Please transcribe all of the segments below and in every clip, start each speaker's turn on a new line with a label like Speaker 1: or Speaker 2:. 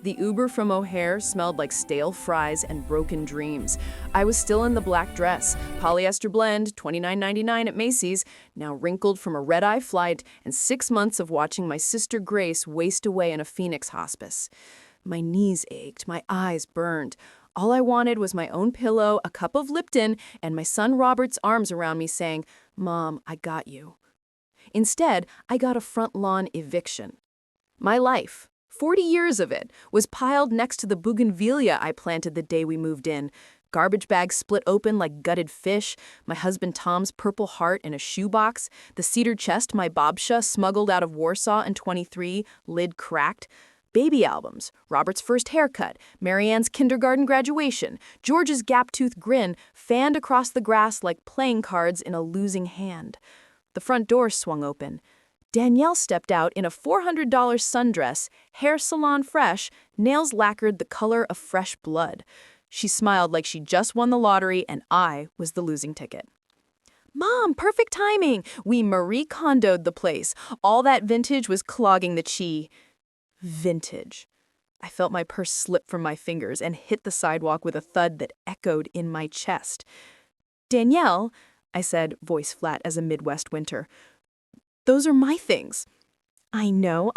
Speaker 1: The Uber from O'Hare smelled like stale fries and broken dreams. I was still in the black dress, polyester blend, $29.99 at Macy's, now wrinkled from a red-eye flight and 6 months of watching my sister Grace waste away in a Phoenix hospice. My knees ached, my eyes burned. All I wanted was my own pillow, a cup of Lipton, and my son Robert's arms around me saying, "Mom, I got you." Instead, I got a front-lawn eviction. My life, 40 years of it, was piled next to the bougainvillea I planted the day we moved in. Garbage bags split open like gutted fish, my husband Tom's Purple Heart in a shoebox, the cedar chest my babsha smuggled out of Warsaw in '23, lid cracked, baby albums, Robert's first haircut, Marianne's kindergarten graduation, George's gap-toothed grin fanned across the grass like playing cards in a losing hand. The front door swung open. Danielle stepped out in a $400 sundress, hair salon fresh, nails lacquered the color of fresh blood. She smiled like she just won the lottery and I was the losing ticket. "Mom, perfect timing! We Marie Kondo'd the place. All that vintage was clogging the chi." Vintage. I felt my purse slip from my fingers and hit the sidewalk with a thud that echoed in my chest. "Danielle," I said, voice flat as a Midwest winter, "those are my things." I know,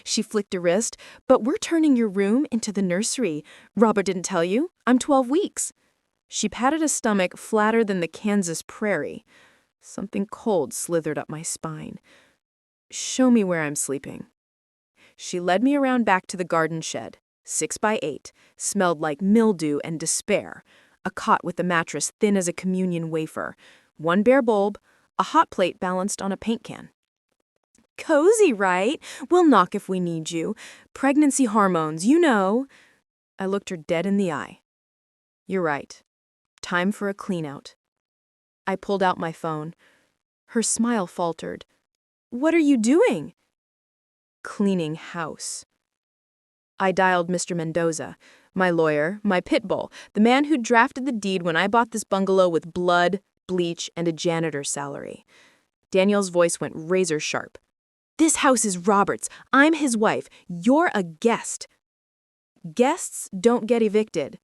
Speaker 1: she flicked a wrist, "but we're turning your room into the nursery. Robert didn't tell you. I'm 12 weeks. She patted a stomach flatter than the Kansas prairie. Something cold slithered up my spine. "Show me where I'm sleeping." She led me around back to the garden shed, 6 by 8, smelled like mildew and despair, a cot with a mattress thin as a communion wafer, one bare bulb, a hot plate balanced on a paint can. "Cozy, right? We'll knock if we need you. Pregnancy hormones, you know." I looked her dead in the eye. "You're right. Time for a clean-out." I pulled out my phone. Her smile faltered. "What are you doing?" "Cleaning house." I dialed Mr. Mendoza, my lawyer, my pit bull, the man who drafted the deed when I bought this bungalow with blood, bleach, and a janitor's salary. Daniel's voice went razor sharp. "This house is Robert's. I'm his wife. You're a guest." "Guests don't get evicted.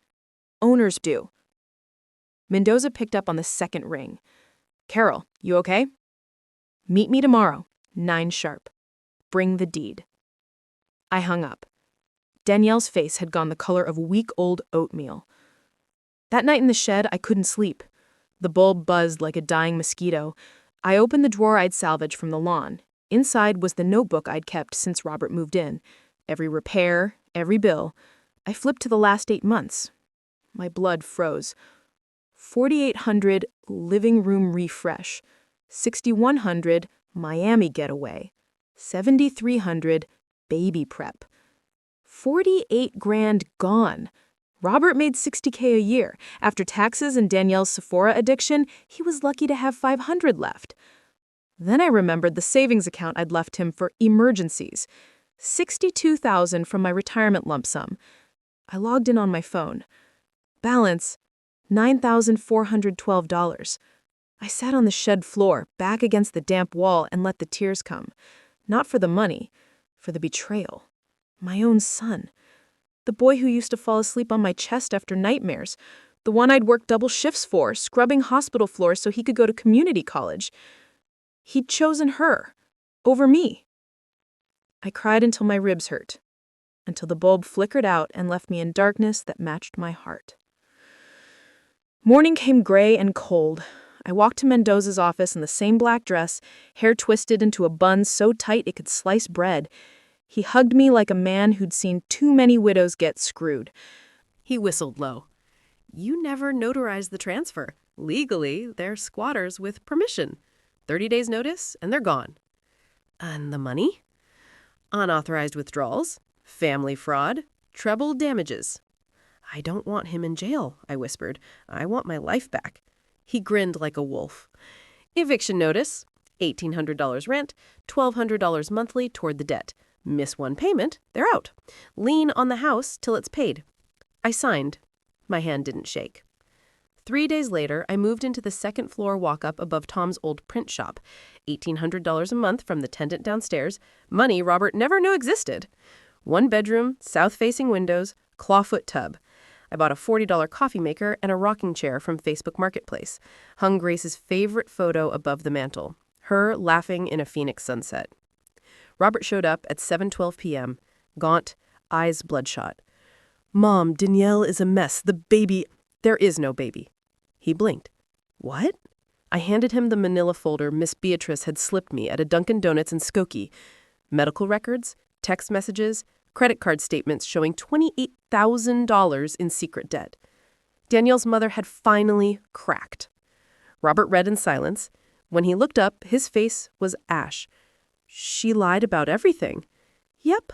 Speaker 1: Owners do." Mendoza picked up on the second ring. "Carol, you okay?" "Meet me tomorrow, 9 sharp. Bring the deed." I hung up. Danielle's face had gone the color of week-old oatmeal. That night in the shed, I couldn't sleep. The bulb buzzed like a dying mosquito. I opened the drawer I'd salvaged from the lawn. Inside was the notebook I'd kept since Robert moved in. Every repair, every bill. I flipped to the last 8 months. My blood froze. 4,800 living room refresh. 6,100 Miami getaway. 7,300 baby prep. 48 grand gone. Robert made $60K a year. After taxes and Danielle's Sephora addiction, he was lucky to have 500 left. Then I remembered the savings account I'd left him for emergencies. 62,000 from my retirement lump sum. I logged in on my phone. Balance, $9,412. I sat on the shed floor, back against the damp wall, and let the tears come. Not for the money, for the betrayal. My own son. The boy who used to fall asleep on my chest after nightmares. The one I'd worked double shifts for, scrubbing hospital floors so he could go to community college. He'd chosen her, over me. I cried until my ribs hurt, until the bulb flickered out and left me in darkness that matched my heart. Morning came gray and cold. I walked to Mendoza's office in the same black dress, hair twisted into a bun so tight it could slice bread. He hugged me like a man who'd seen too many widows get screwed. He whistled low. "You never notarized the transfer. Legally, they're squatters with permission. 30 days notice, and they're gone." "And the money?" "Unauthorized withdrawals, family fraud, treble damages." "I don't want him in jail," I whispered. "I want my life back." He grinned like a wolf. "Eviction notice, $1,800 rent, $1,200 monthly toward the debt. Miss one payment, they're out. Lien on the house till it's paid." I signed. My hand didn't shake. 3 days later, I moved into the second-floor walk-up above Tom's old print shop. $1,800 a month from the tenant downstairs, money Robert never knew existed. 1 bedroom, south-facing windows, clawfoot tub. I bought a $40 coffee maker and a rocking chair from Facebook Marketplace. Hung Grace's favorite photo above the mantel, her laughing in a Phoenix sunset. Robert showed up at 7:12 p.m., gaunt, eyes bloodshot. "Mom, Danielle is a mess. The baby—" "There is no baby." He blinked. "What?" I handed him the manila folder Miss Beatrice had slipped me at a Dunkin' Donuts in Skokie. Medical records, text messages, credit card statements showing $28,000 in secret debt. Danielle's mother had finally cracked. Robert read in silence. When he looked up, his face was ash. "She lied about everything." "Yep."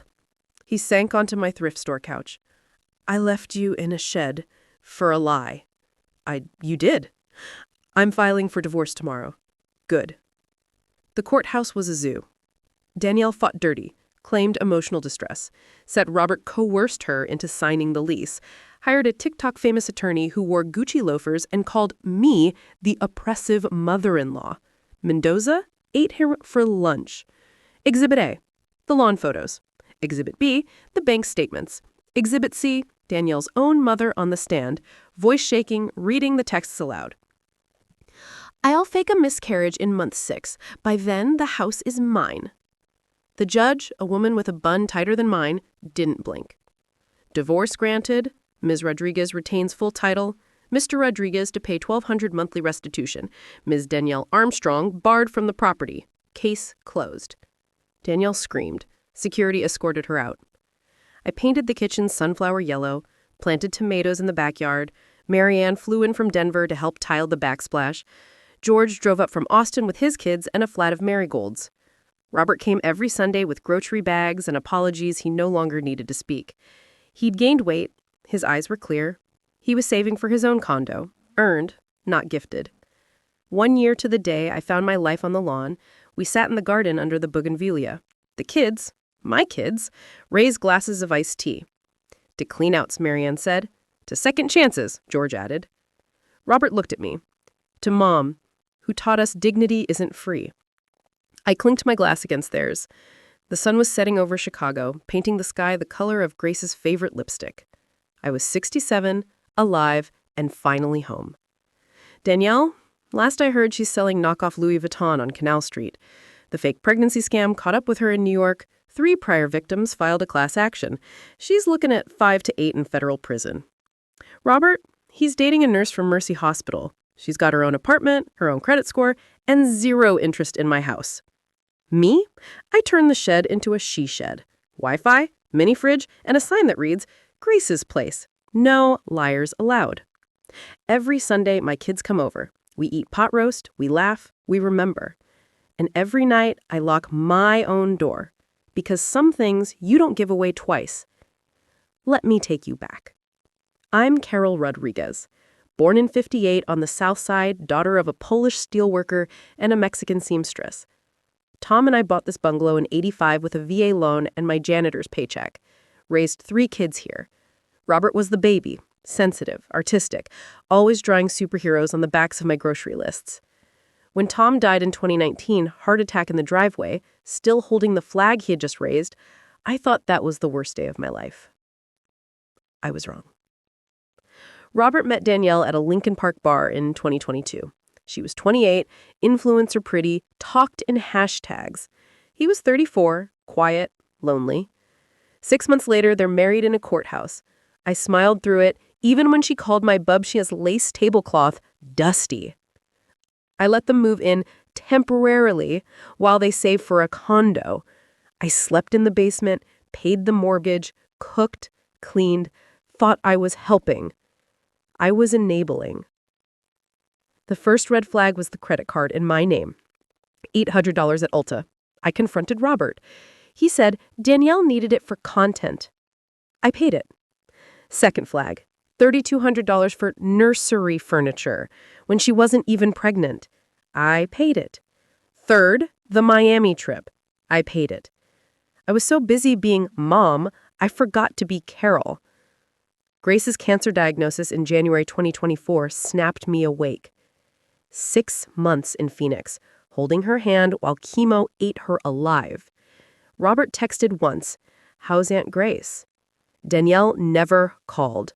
Speaker 1: He sank onto my thrift store couch. "I left you in a shed for a lie." You did." "I'm filing for divorce tomorrow." "Good." The courthouse was a zoo. Danielle fought dirty, claimed emotional distress, said Robert coerced her into signing the lease, hired a TikTok-famous attorney who wore Gucci loafers and called me the oppressive mother-in-law. Mendoza ate her for lunch. Exhibit A, the lawn photos. Exhibit B, the bank statements. Exhibit C, Danielle's own mother on the stand, voice shaking, reading the texts aloud. "I'll fake a miscarriage in month 6. By then, the house is mine." The judge, a woman with a bun tighter than mine, didn't blink. Divorce granted. Ms. Rodriguez retains full title. Mr. Rodriguez to pay $1,200 monthly restitution. Ms. Danielle Armstrong barred from the property. Case closed. Danielle screamed. Security escorted her out. I painted the kitchen sunflower yellow, planted tomatoes in the backyard. Marianne flew in from Denver to help tile the backsplash. George drove up from Austin with his kids and a flat of marigolds. Robert came every Sunday with grocery bags and apologies he no longer needed to speak. He'd gained weight. His eyes were clear. He was saving for his own condo. Earned, not gifted. 1 year to the day I found my life on the lawn, we sat in the garden under the bougainvillea. The kids, my kids, raised glasses of iced tea. "To clean outs," Marianne said. "To second chances," George added. Robert looked at me. "To Mom, who taught us dignity isn't free." I clinked my glass against theirs. The sun was setting over Chicago, painting the sky the color of Grace's favorite lipstick. I was 67, alive, and finally home. Danielle? Last I heard, she's selling knockoff Louis Vuitton on Canal Street. The fake pregnancy scam caught up with her in New York. 3 prior victims filed a class action. She's looking at 5 to 8 in federal prison. Robert? He's dating a nurse from Mercy Hospital. She's got her own apartment, her own credit score, and 0 interest in my house. Me? I turned the shed into a she-shed. Wi-Fi, mini fridge, and a sign that reads, "Grace's Place. No liars allowed." Every Sunday, my kids come over. We eat pot roast, we laugh, we remember. And every night, I lock my own door. Because some things you don't give away twice. Let me take you back. I'm Carol Rodriguez. Born in '58 on the South Side, daughter of a Polish steelworker and a Mexican seamstress. Tom and I bought this bungalow in '85 with a VA loan and my janitor's paycheck. Raised 3 kids here. Robert was the baby, sensitive, artistic, always drawing superheroes on the backs of my grocery lists. When Tom died in 2019, heart attack in the driveway, still holding the flag he had just raised, I thought that was the worst day of my life. I was wrong. Robert met Danielle at a Lincoln Park bar in 2022. She was 28, influencer pretty, talked in hashtags. He was 34, quiet, lonely. 6 months later, they're married in a courthouse. I smiled through it, even when she called my Bubshia's lace tablecloth dusty. I let them move in temporarily while they saved for a condo. I slept in the basement, paid the mortgage, cooked, cleaned, thought I was helping. I was enabling. The first red flag was the credit card in my name. $800 at Ulta. I confronted Robert. He said Danielle needed it for content. I paid it. Second flag, $3,200 for nursery furniture when she wasn't even pregnant. I paid it. Third, the Miami trip. I paid it. I was so busy being mom, I forgot to be Carol. Grace's cancer diagnosis in January 2024 snapped me awake. 6 months in Phoenix, holding her hand while chemo ate her alive. Robert texted once,
Speaker 2: How's Aunt Grace? Danielle never called.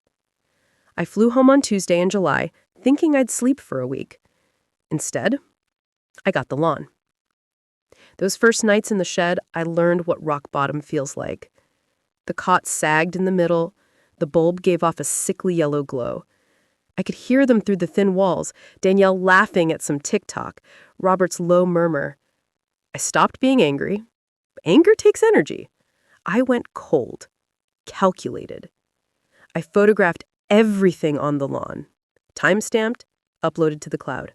Speaker 2: I flew home on Tuesday in July, thinking I'd sleep for a week. Instead, I got the lawn. Those first nights in the shed, I learned what rock bottom feels like. The cot sagged in the middle. The bulb gave off a sickly yellow glow. I could hear them through the thin walls, Danielle laughing at some TikTok, Robert's low murmur. I stopped being angry. Anger takes energy. I went cold, calculated. I photographed everything on the lawn, time-stamped, uploaded to the cloud.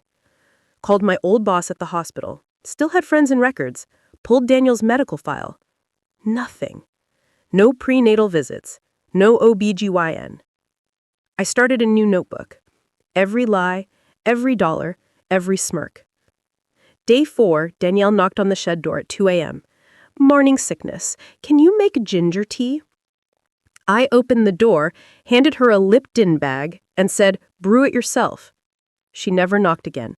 Speaker 2: Called my old boss at the hospital, still had friends and records, pulled Daniel's medical file. Nothing. No prenatal visits. No OBGYN. I started a new notebook. Every lie, every dollar, every smirk. Day 4, Danielle knocked on the shed door at 2 a.m. Morning sickness. Can you make ginger tea? I opened the door, handed her a Lipton bag, and said, brew it yourself. She never knocked again.